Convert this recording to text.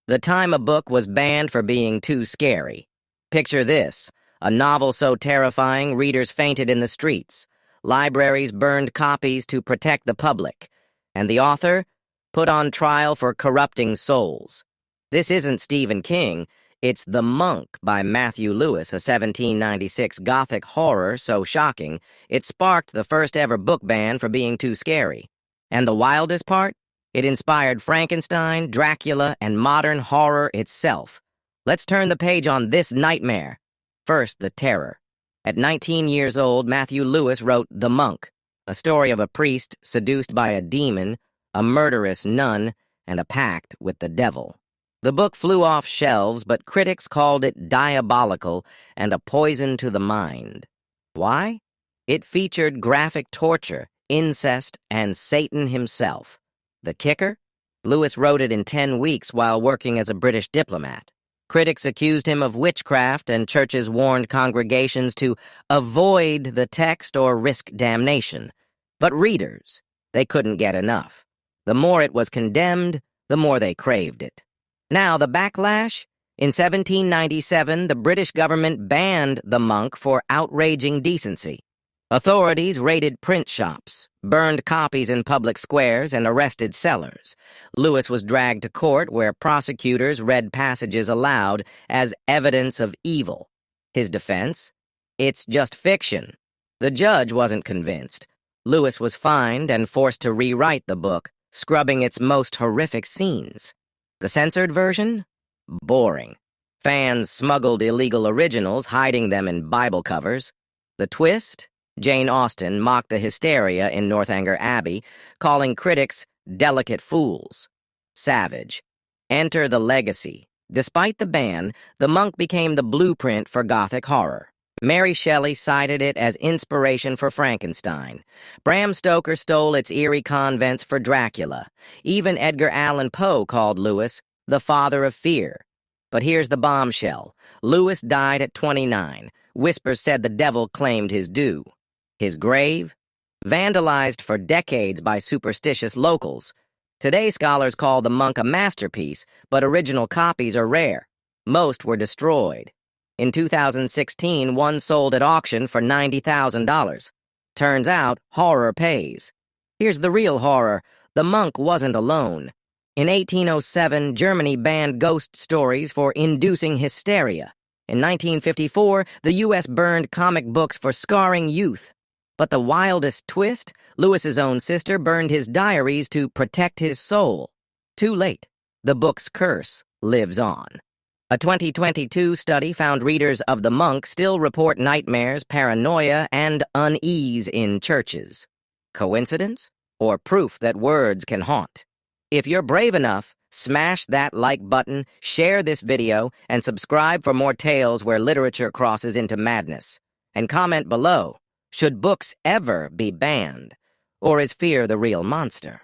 The time a book was banned for being too scary. Picture this, a novel so terrifying readers fainted in the streets. Libraries burned copies to protect the public. And the author? Put on trial for corrupting souls. This isn't Stephen King, it's The Monk by Matthew Lewis, a 1796 Gothic horror so shocking, it sparked the first ever book ban for being too scary. And the wildest part? It inspired Frankenstein, Dracula, and modern horror itself. Let's turn the page on this nightmare. First, the terror. At 19 years old, Matthew Lewis wrote The Monk, a story of a priest seduced by a demon, a murderous nun, and a pact with the devil. The book flew off shelves, but critics called it diabolical and a poison to the mind. Why? It featured graphic torture, incest, and Satan himself. The kicker? Lewis wrote it in 10 weeks while working as a British diplomat. Critics accused him of witchcraft, and churches warned congregations to avoid the text or risk damnation. But readers, they couldn't get enough. The more it was condemned, the more they craved it. Now, the backlash? In 1797, the British government banned The Monk for outraging decency. Authorities raided print shops, burned copies in public squares, and arrested sellers. Lewis was dragged to court where prosecutors read passages aloud as evidence of evil. His defense? It's just fiction. The judge wasn't convinced. Lewis was fined and forced to rewrite the book, scrubbing its most horrific scenes. The censored version? Boring. Fans smuggled illegal originals, hiding them in Bible covers. The twist? Jane Austen mocked the hysteria in Northanger Abbey, calling critics delicate fools. Savage. Enter the legacy. Despite the ban, The Monk became the blueprint for Gothic horror. Mary Shelley cited it as inspiration for Frankenstein. Bram Stoker stole its eerie convents for Dracula. Even Edgar Allan Poe called Lewis the father of fear. But here's the bombshell. Lewis died at 29. Whispers said the devil claimed his due. His grave? Vandalized for decades by superstitious locals. Today, scholars call The Monk a masterpiece, but original copies are rare. Most were destroyed. In 2016, one sold at auction for $90,000. Turns out, horror pays. Here's the real horror. The Monk wasn't alone. In 1807, Germany banned ghost stories for inducing hysteria. In 1954, the U.S. burned comic books for scarring youth. But the wildest twist? Lewis's own sister burned his diaries to protect his soul. Too late. The book's curse lives on. A 2022 study found readers of The Monk still report nightmares, paranoia, and unease in churches. Coincidence? Or proof that words can haunt? If you're brave enough, smash that like button, share this video, and subscribe for more tales where literature crosses into madness. And comment below, should books ever be banned? Or is fear the real monster?